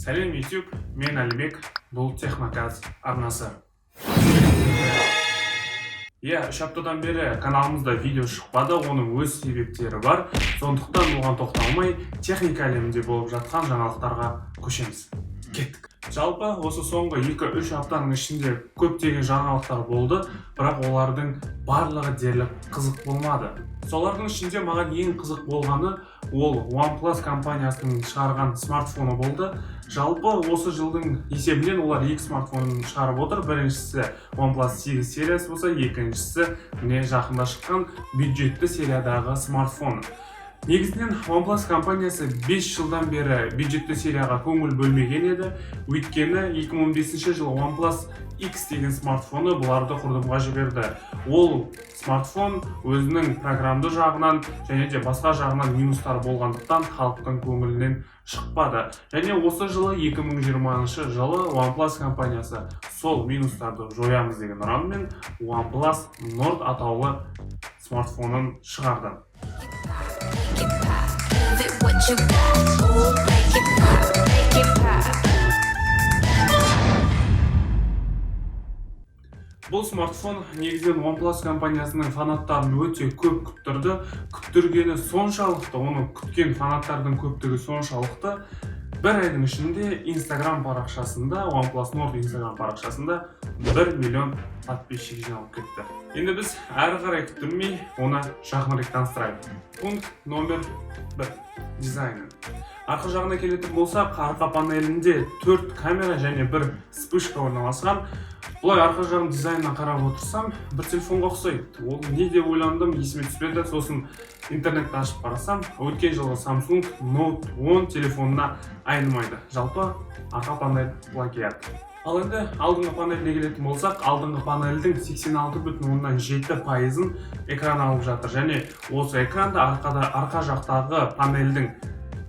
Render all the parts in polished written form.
Сәлем YouTube, мен Әлібек, бұл Техноказ арнасы. 3 аптадан бері каналымызда видео шықпады, оның өз себептері бар. Сондықтан оған тоқталмай, техника әлемінде болып жатқан жаңалықтарға көшеміз. Кеттік. Жалпы осы соңғы 2-3 аптаның ішінде көптеген жаңалықтар болды, бірақ олардың барлығы дерлік қызық болмады. Солардың ішінде маған ең қызық болғаны ол OnePlus компаниясының шығарған смартфоны болды. Жалпы осы жылдың есебінен олар 2 смартфонын шығарып отыр. Біріншісі OnePlus 8 сериясы болса, екіншісі міне жақында шыққан бюджетті сериядағы смартфон. Негізінен OnePlus компаниясы 5 жылдан бері бюджетті серияға көңіл бөлмеген еді. Өйткені 2015 жылы OnePlus X деген смартфоны бұларды құрдымға жіберді. Ол смартфон өзінің программды жағынан және де басқа жағынан минустар болғандықтан халықтың көңілінен шықпады. Және осы жылы 2020 жылы OnePlus компаниясы сол минустарды жоямыз деген ұранмен OnePlus Nord атаулы смартфонын шығарды. Бұл смартфон негізінен OnePlus компаниясының фанаттарын өте көп күттірді. Күттіргені соншалықты, оны күткен фанаттардың көптігі соншалықты, бір айдың ішінде Instagram парақшасында, OnePlus Nord Instagram парақшасында 1 миллион подписчик жиналып кетті. Енді біз әрі қарай күттірмей, оны жақынырақ таныстырайық. Пункт номер 1. Дизайны. Арқа жағына келетін болсақ, арқа панелінде 4 камера және 1 вспышка орналасқан. Бұлай арқа жағын дизайнына қарап отырсам, бір телефонға ұқсайды. Ол не деп ойландым, есіме түспеді. Сосын интернетті ашып қарасам, өткен жылғы Samsung Note 10 телефонына айнымайды. Жалпы арқа панель плагиат. Ал енді алдыңғы панеліне келетін болсақ, алдыңғы панельдің 86,7%-ын экран алып жатыр. Және осы экранда арқа жақтағы панельдің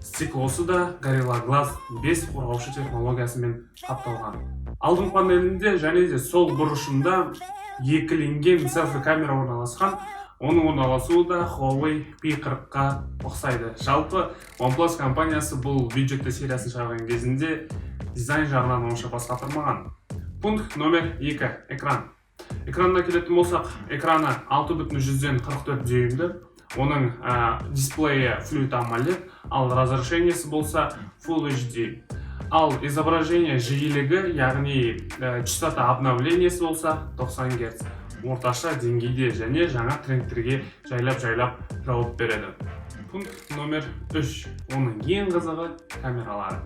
стеклосы да Gorilla Glass 5 қорғаушы технологиясымен қапталған. Алдыңғы панелінде және де сол бұрышында екіленген селфи камера орналасқан. Оның орналасуы да Huawei P40-ға ұқсайды. Жалпы OnePlus компаниясы бұл бюджетті сериясын шығарған кезінде дизайн жағынан онша бас қатырмаған. Пункт номер 2. Экран. Экранына келетін болсақ, экраны 6,144 дюймді. Оның дисплейі Fluid AMOLED, ал разрешениесі болса Full HD. Ал изображение жиілігі, яғни частота обновлениесі болса 90 Гц. Орташа деңгейде және жаңа трендтерге жайлап жауап береді. Пункт номер 3. Оның ең қызығы камералары.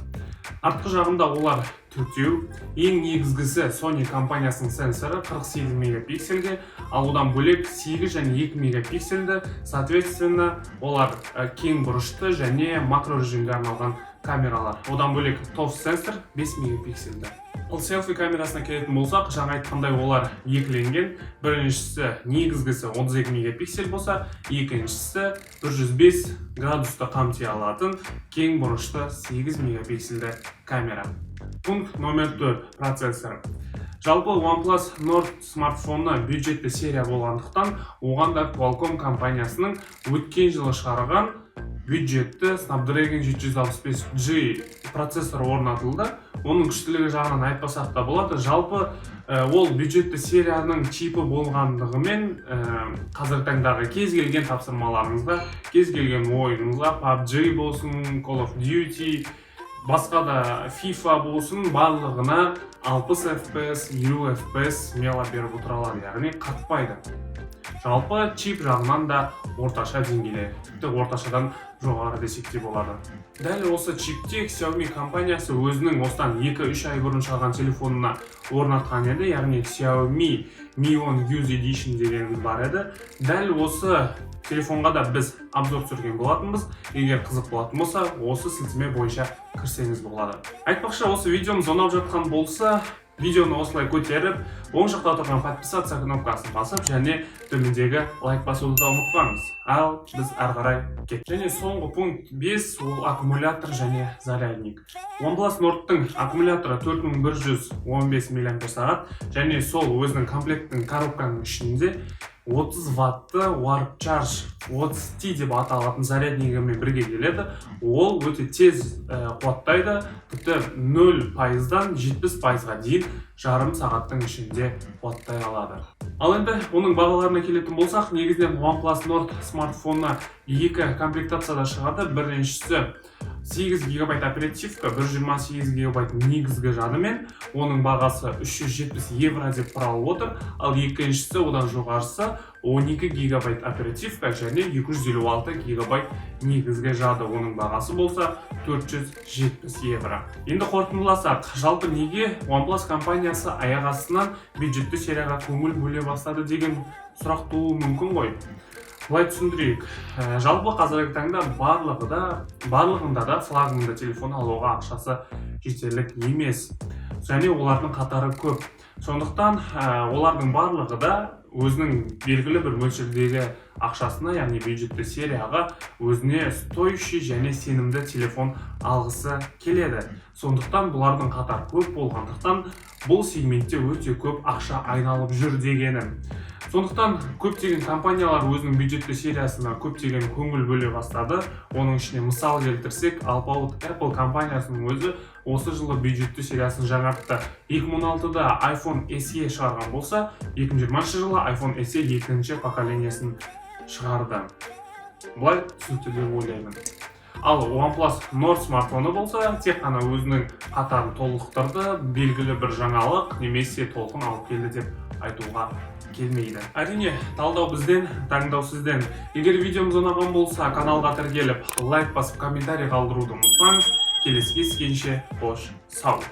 Артқы жағында олар 4-еу. Ең негізгісі Sony компаниясының сенсоры 48 мегапиксельге, ал одан бөлек 8 және 2 мегапиксельді, соответственно, олар кең бұрышты және макро режимге арналған камералар. Одан бөлек TOF сенсор 5 мегапиксельді. Ал селфи камерасына келетін болсақ, жаңа айтқандай олар екіленген. Біріншісі негізгісі 32 мегапиксель болса, екіншісі 105 градусты қамти алатын кең бұрышты 8 мегапиксельді камера. Пункт номер 4. Процессор. Жалпы OnePlus Nord смартфоны бюджетті серия болғандықтан, оған да Qualcomm компаниясының өткен жылы шығарған бюджетті Snapdragon 765G процессор орнатылды. Оның күштілігі жағынан айтпасақ та болады. Жалпы ол бюджетті серияның чипі болғандығымен қазіргі таңдағы кез келген тапсырмаларыңызға, кез келген ойыныңызға, PUBG болсын, Call of Duty, басқа да FIFA болсын, барлығына 60 FPS, 20 FPS мела беріп отыра алады, яғни қатпайды. Жалпы чип жағынан да орташа деңгейде, тіпті орташадан жоғары десек те болады. Дәл осы чипте Xiaomi компаниясы өзінің осыдан 2-3 ай бұрын шығарған телефонына орнатқан еді, яғни Xiaomi Mi 10 Youth Edition деген бар еді. Дәл осы телефонға да біз обзор түсірген болатынбыз. Егер қызық болатын болса, осы сілтеме бойынша кірсеңіз болады. Айтпақшы, осы видеомыз ұнап жатқан болса, видеоны осылай көтеріп, оң жақта тұрған подписаться кнопкасын басып, және төмендегі лайк басуды да ұмытпаңыз. Ал біз әрі қарай кеттік. Және соңғы пункт 5, ол аккумулятор және зарядник. OnePlus Nord'тың аккумуляторы 4115 мАч және сол өзінің комплекттің коробканың ішінде 30 ватты Warp Charge 30T деп аталатын заряднигімен бірге келеді. Ол өте тез қуаттайды, тіпті 0%-дан 70%-ға дейін жарым сағаттың ішінде қуаттай алады. Ал енді оның бағаларына келетін болсақ, негізінен OnePlus Nord смартфоны екі комплектацияда шығады. Біріншісі 8 гигабайт оперативка, 128 гигабайт негізгі жадымен, оның бағасы 370 евро деп тұралып отыр. Ал екіншісі, одан жоғарысы 12 гигабайт оперативка және 256 гигабайт негізгі жады, оның бағасы болса 470 евро. Енді қорытындыласақ, жалпы неге OnePlus компаниясы аяқ астынан бюджетті серияға көңіл бөле бастады деген сұрақ тууы мүмкін ғой. Былай түсіндірейік, жалпы қазіргі таңда барлығында да флагманды телефон алуға ақшасы жетерлік емес, және олардың қатары көп. Сондықтан олардың барлығы да өзінің белгілі бір мөлшердегі ақшасына, яғни бюджетті серияға өзіне стоящий және сенімді телефон алғысы келеді. Сондықтан бұлардың қатар көп болғандықтан бұл сегментте өте көп ақша айналып жүр дегенім. Сондықтан көптеген компаниялар өзінің бюджетті сериясына көптеген көңіл бөле бастады. Оның ішіне мысал келтірсек, Apple компаниясының өзі осы жылы бюджетті сериясын жаңартты. 2016-да iPhone SE шығарған болса, 2020 жылы iPhone SE екінші поколениясын шығарды. Бұлай түсінікті деп ойлаймын. Ал OnePlus Nord смартфоны болса, тек қана өзінің қатарын толықтырды, белгілі бір жаңалық немесе толқын алып келді деп айтуға келмейді. Әрине, талдау бізден, таңдау сізден. Егер видеомыз ұнаған болса, каналға тіркеліп, лайк басып, комментарий қалдыруды ұмытпаңыз. Келесі кездескенше қош сау.